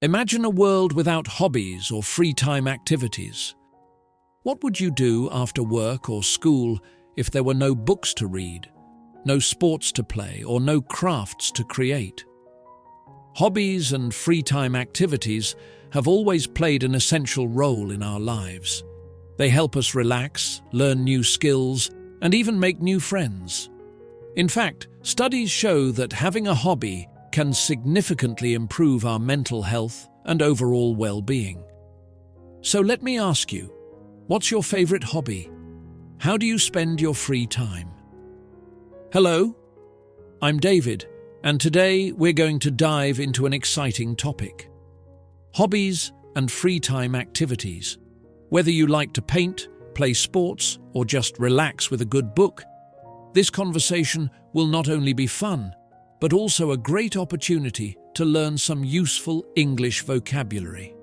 Imagine a world without hobbies or free time activities. What would you do after work or school if there were no books to read, no sports to play, or no crafts to create? Hobbies and free time activities have always played an essential role in our lives. They help us relax, learn new skills, and even make new friends. In fact, studies show that having a hobby can significantly improve our mental health and overall well-being. So let me ask you, what's your favorite hobby? How do you spend your free time? Hello, I'm David, and today we're going to dive into an exciting topic: hobbies and free time activities. Whether you like to paint, play sports, or just relax with a good book, this conversation will not only be fun, but also a great opportunity to learn some useful English vocabulary.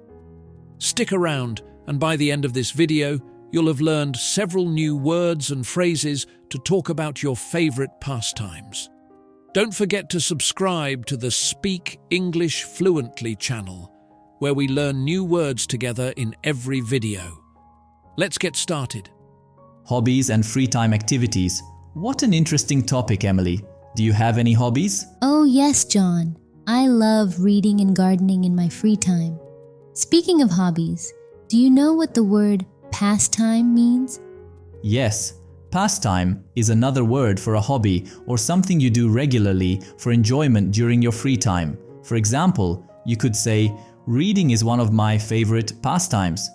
Stick around, and by the end of this video, you'll have learned several new words and phrases to talk about your favorite pastimes. Don't forget to subscribe to the Speak English Fluently channel, where we learn new words together in every video. Let's get started. Hobbies and free time activities. What an interesting topic, Emily. Do you have any hobbies? Oh yes, John. I love reading and gardening in my free time. Speaking of hobbies, do you know what the word pastime means? Yes. Pastime is another word for a hobby or something you do regularly for enjoyment during your free time. For example, you could say, reading is one of my favorite pastimes.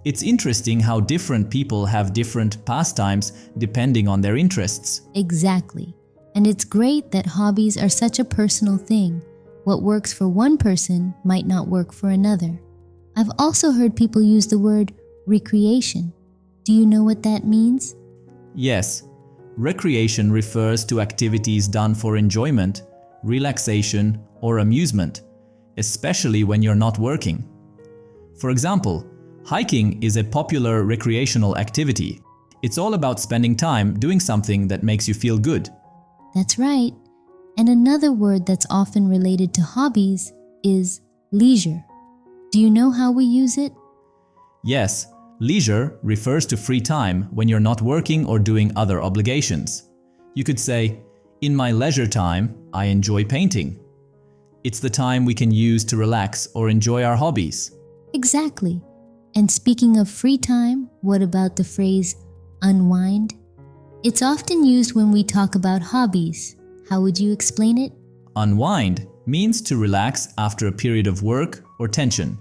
It's interesting how different people have different pastimes depending on their interests. Exactly. And it's great that hobbies are such a personal thing. What works for one person might not work for another. I've also heard people use the word recreation. Do you know what that means? Yes. Recreation refers to activities done for enjoyment, relaxation, or amusement, especially when you're not working. For example, hiking is a popular recreational activity. It's all about spending time doing something that makes you feel good. That's right. And another word that's often related to hobbies is leisure. Do you know how we use it? Yes, leisure refers to free time when you're not working or doing other obligations. You could say, in my leisure time, I enjoy painting. It's the time we can use to relax or enjoy our hobbies. Exactly. And speaking of free time, what about the phrase unwind? It's often used when we talk about hobbies. How would you explain it? Unwind means to relax after a period of work or tension.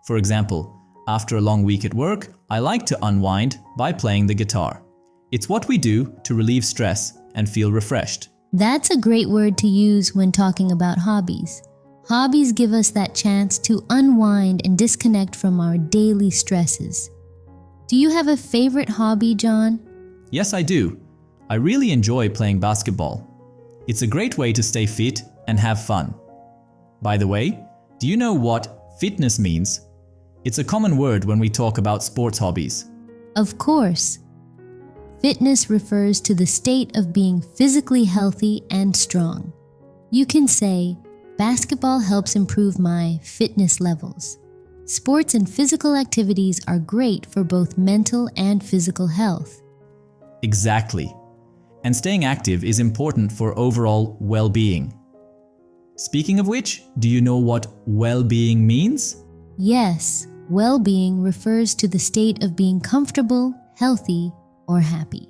For example, after a long week at work, I like to unwind by playing the guitar. It's what we do to relieve stress and feel refreshed. That's a great word to use when talking about hobbies. Hobbies give us that chance to unwind and disconnect from our daily stresses. Do you have a favorite hobby, John? Yes, I do. I really enjoy playing basketball. It's a great way to stay fit and have fun. By the way, do you know what fitness means? It's a common word when we talk about sports hobbies. Of course. Fitness refers to the state of being physically healthy and strong. You can say, basketball helps improve my fitness levels. Sports and physical activities are great for both mental and physical health. Exactly. And staying active is important for overall well-being. Speaking of which, do you know what well-being means? Yes, well-being refers to the state of being comfortable, healthy, or happy.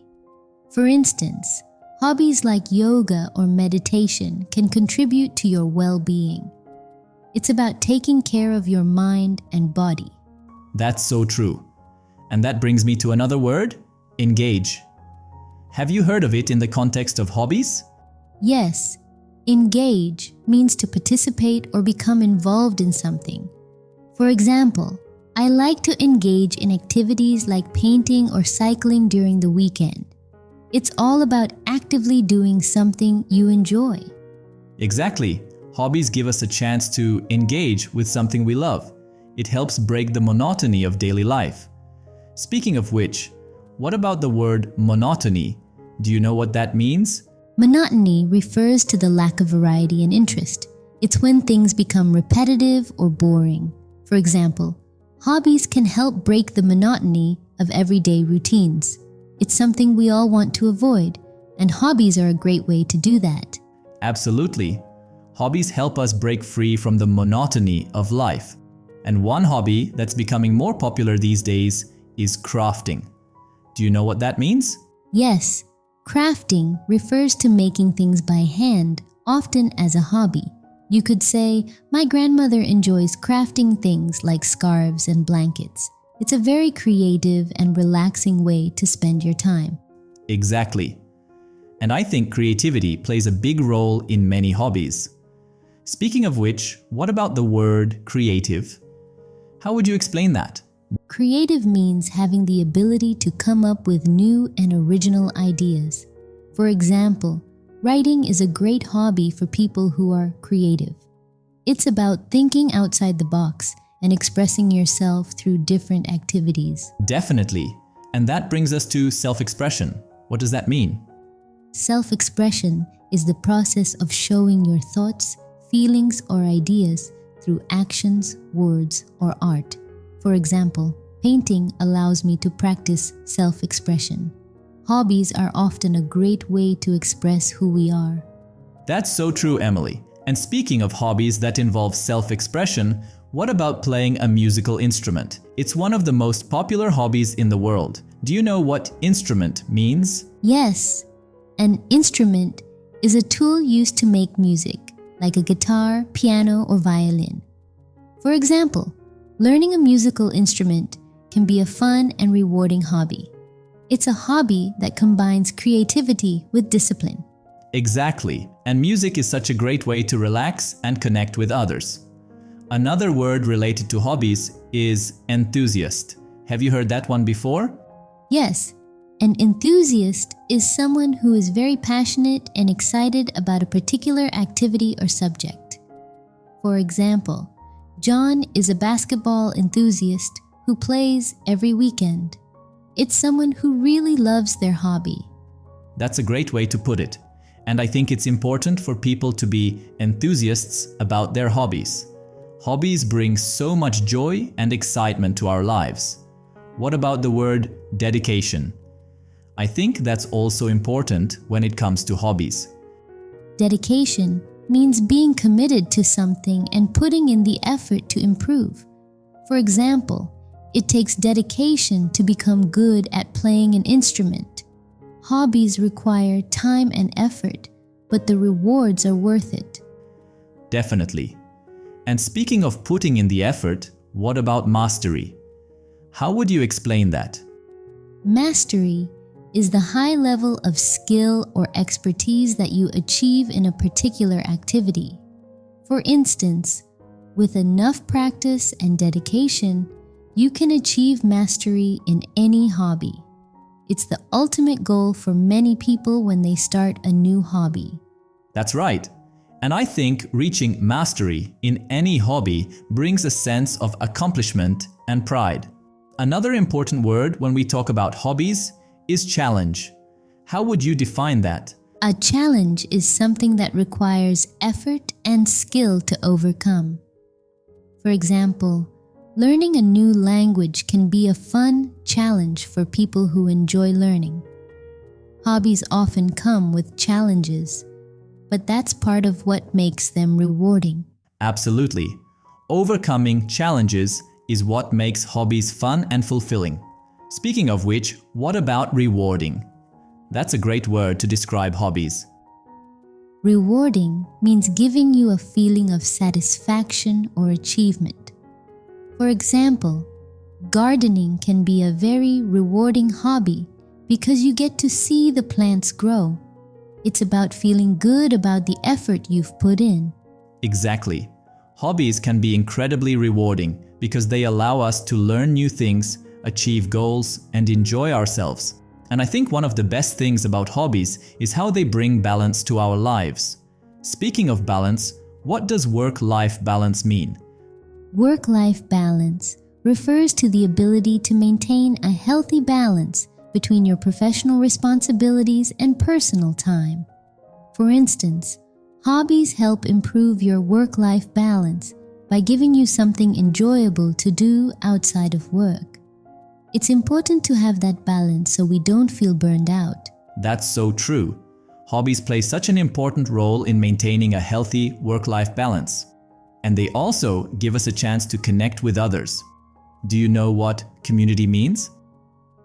For instance, hobbies like yoga or meditation can contribute to your well-being. It's about taking care of your mind and body. That's so true. And that brings me to another word, engage. Have you heard of it in the context of hobbies? Yes, engage means to participate or become involved in something. For example, I like to engage in activities like painting or cycling during the weekend. It's all about actively doing something you enjoy. Exactly. Hobbies give us a chance to engage with something we love. It helps break the monotony of daily life. Speaking of which, what about the word monotony? Do you know what that means? Monotony refers to the lack of variety and interest. It's when things become repetitive or boring. For example, hobbies can help break the monotony of everyday routines. It's something we all want to avoid, and hobbies are a great way to do that. Absolutely. Hobbies help us break free from the monotony of life. And one hobby that's becoming more popular these days is crafting. Do you know what that means? Yes, crafting refers to making things by hand, often as a hobby. You could say, my grandmother enjoys crafting things like scarves and blankets. It's a very creative and relaxing way to spend your time. Exactly. And I think creativity plays a big role in many hobbies. Speaking of which, what about the word creative? How would you explain that? Creative means having the ability to come up with new and original ideas. For example, writing is a great hobby for people who are creative. It's about thinking outside the box and expressing yourself through different activities. Definitely. And that brings us to self-expression. What does that mean? Self-expression is the process of showing your thoughts, feelings, or ideas through actions, words, or art. For example, painting allows me to practice self-expression. Hobbies are often a great way to express who we are. That's so true, Emily. And speaking of hobbies that involve self-expression, what about playing a musical instrument? It's one of the most popular hobbies in the world. Do you know what instrument means? Yes, an instrument is a tool used to make music, like a guitar, piano, or violin. For example, learning a musical instrument can be a fun and rewarding hobby. It's a hobby that combines creativity with discipline. Exactly. And music is such a great way to relax and connect with others. Another word related to hobbies is enthusiast. Have you heard that one before? Yes, an enthusiast is someone who is very passionate and excited about a particular activity or subject. For example, John is a basketball enthusiast who plays every weekend. It's someone who really loves their hobby. That's a great way to put it. And I think it's important for people to be enthusiasts about their hobbies. Hobbies bring so much joy and excitement to our lives. What about the word dedication? I think that's also important when it comes to hobbies. Dedication means being committed to something and putting in the effort to improve. For example, it takes dedication to become good at playing an instrument. Hobbies require time and effort, but the rewards are worth it. Definitely. And speaking of putting in the effort, what about mastery? How would you explain that? Mastery is the high level of skill or expertise that you achieve in a particular activity. For instance, with enough practice and dedication, you can achieve mastery in any hobby. It's the ultimate goal for many people when they start a new hobby. That's right. And I think reaching mastery in any hobby brings a sense of accomplishment and pride. Another important word when we talk about hobbies is challenge. How would you define that? A challenge is something that requires effort and skill to overcome. For example, learning a new language can be a fun challenge for people who enjoy learning. Hobbies often come with challenges, but that's part of what makes them rewarding. Absolutely. Overcoming challenges is what makes hobbies fun and fulfilling. Speaking of which, what about rewarding? That's a great word to describe hobbies. Rewarding means giving you a feeling of satisfaction or achievement. For example, gardening can be a very rewarding hobby because you get to see the plants grow. It's about feeling good about the effort you've put in. Exactly. Hobbies can be incredibly rewarding because they allow us to learn new things, achieve goals, and enjoy ourselves. And I think one of the best things about hobbies is how they bring balance to our lives. Speaking of balance, what does work-life balance mean? Work-life balance refers to the ability to maintain a healthy balance between your professional responsibilities and personal time. For instance, Hobbies help improve your work-life balance by giving you something enjoyable to do outside of work. It's important to have that balance so we don't feel burned out. That's so true. Hobbies play such an important role in maintaining a healthy work-life balance. And they also give us a chance to connect with others. Do you know what community means?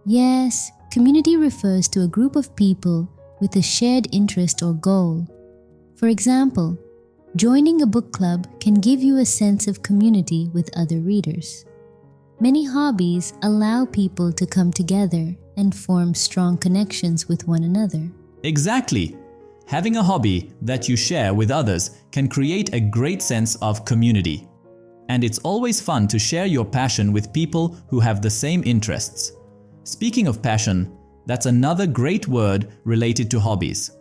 Yes, community refers to a group of people with a shared interest or goal. For example, joining a book club can give you a sense of community with other readers. Many hobbies allow people to come together and form strong connections with one another. Exactly. Having a hobby that you share with others can create a great sense of community. And it's always fun to share your passion with people who have the same interests. Speaking of passion, that's another great word related to hobbies.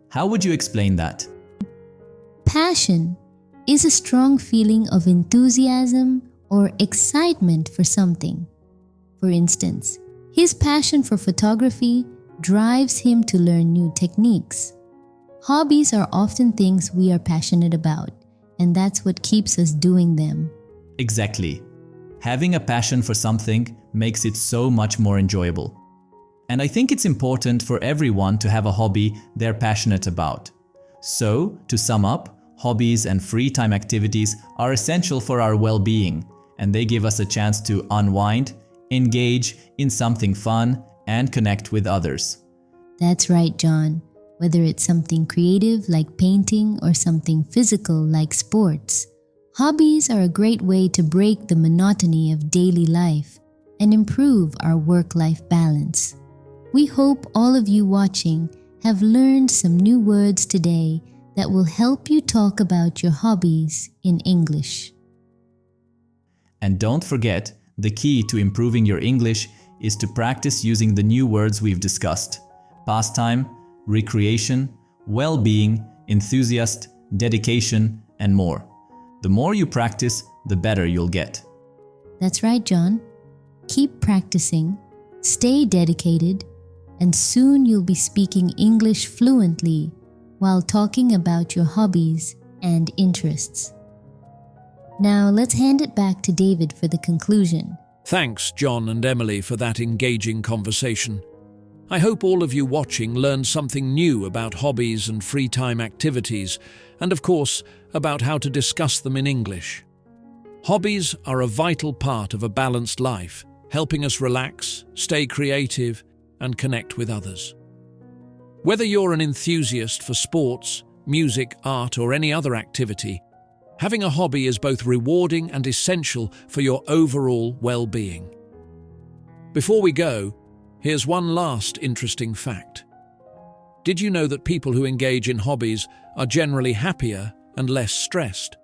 How would you explain that? Passion is a strong feeling of enthusiasm or excitement for something. For instance, his passion for photography drives him to learn new techniques. Hobbies are often things we are passionate about, and that's what keeps us doing them. Exactly. Having a passion for something makes it so much more enjoyable. And I think it's important for everyone to have a hobby they're passionate about. So, to sum up, hobbies and free time activities are essential for our well-being, and they give us a chance to unwind, engage in something fun, and connect with others. That's right, John. Whether it's something creative like painting or something physical like sports, hobbies are a great way to break the monotony of daily life and improve our work-life balance. We hope all of you watching have learned some new words today that will help you talk about your hobbies in English. And don't forget, the key to improving your English is to practice using the new words we've discussed: pastime, recreation, well-being, enthusiast, dedication, and more. The more you practice, the better you'll get. That's right, John. Keep practicing, stay dedicated, and soon you'll be speaking English fluently while talking about your hobbies and interests. Now let's hand it back to David for the conclusion. Thanks, John and Emily, for that engaging conversation. I hope all of you watching learned something new about hobbies and free time activities, and of course, about how to discuss them in English. Hobbies are a vital part of a balanced life, helping us relax, stay creative, and connect with others. Whether you're an enthusiast for sports, music, art, or any other activity, having a hobby is both rewarding and essential for your overall well-being. Before we go, here's one last interesting fact. Did you know that people who engage in hobbies are generally happier and less stressed?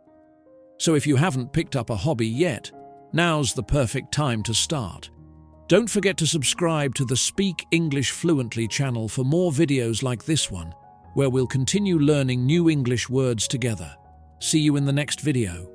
So if you haven't picked up a hobby yet, now's the perfect time to start. Don't forget to subscribe to the Speak English Fluently channel for more videos like this one, where we'll continue learning new English words together. See you in the next video.